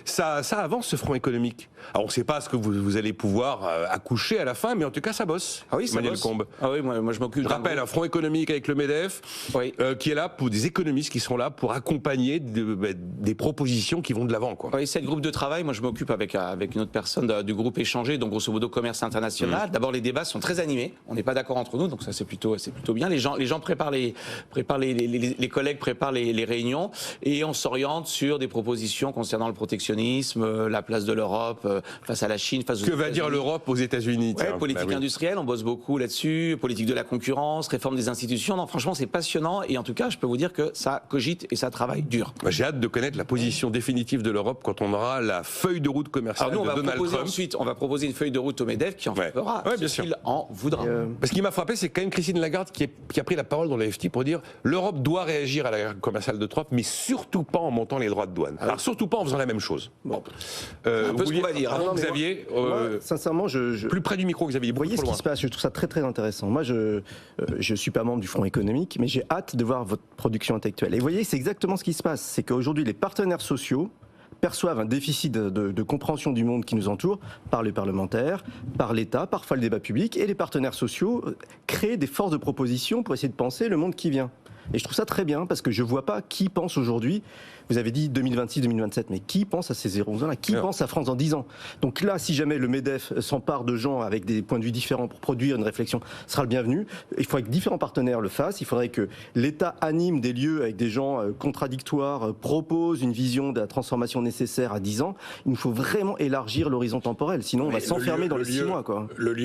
ça avance ce front économique. Alors on ne sait pas ce que vous allez pouvoir accoucher à la fin, mais en tout cas ça bosse. Ah oui, ça Emmanuel bosse. Combes. Ah oui, moi je m'occupe. Je rappelle un front économique avec le MEDEF, Oui. qui est là pour des économistes qui sont là pour accompagner des propositions qui vont de l'avant, quoi. Oui, c'est le groupe de travail. Moi, je m'occupe avec une autre personne du groupe Échanger, donc grosso modo commerce international. D'abord, les débats sont très animés. On n'est pas d'accord entre nous, donc ça c'est plutôt bien. Les gens préparent les collègues préparent les réunions et on s'oriente sur des propositions concernant le protectionnisme, la place de l'Europe face à la Chine, face aux Que va dire l'Europe aux États-Unis? Ouais, politique industrielle, on bosse beaucoup là-dessus, politique de la concurrence, réforme des institutions. Non, franchement, c'est passionnant et en tout cas, je peux vous dire que ça cogite et ça travaille dur. J'ai hâte de connaître la position définitive de l'Europe quand on aura la feuille de route commerciale Alors nous, de Donald Trump. Ensuite, on va proposer une feuille de route au MEDEF qui en fera bien ce sûr. qu'il en voudra. Parce qu'il m'a frappé, c'est quand même Christine Lagarde qui a pris la parole dans l'AFT pour dire l'Europe doit réagir à la guerre commerciale de Trump, mais surtout pas en montant les droits de douane. Alors surtout pas en faisant la même chose. Bon. Un peu ce qu'on va dire. Xavier, moi, sincèrement, plus près du micro, Xavier. Vous voyez ce qui se passe, je trouve ça très très intéressant. Moi, je suis pas membre du Front économique, mais j'ai hâte de voir votre production intellectuelle. Et vous voyez, c'est exactement ce qui se passe. C'est qu'aujourd'hui, les partenaires sociaux perçoivent un déficit de compréhension du monde qui nous entoure par les parlementaires, par l'État, parfois le débat public, et les partenaires sociaux créent des forces de proposition pour essayer de penser le monde qui vient. Et je trouve ça très bien parce que je ne vois pas qui pense aujourd'hui, vous avez dit 2026-2027, mais qui pense à ces 0 ans-là? Qui pense à France dans 10 ans? Donc là, si jamais le MEDEF s'empare de gens avec des points de vue différents pour produire une réflexion, ce sera le bienvenu. Il faudrait que différents partenaires le fassent, il faudrait que l'État anime des lieux avec des gens contradictoires, propose une vision de la transformation nécessaire à 10 ans. Il nous faut vraiment élargir l'horizon temporel, sinon on va s'enfermer dans les 6 mois, quoi. Le lieu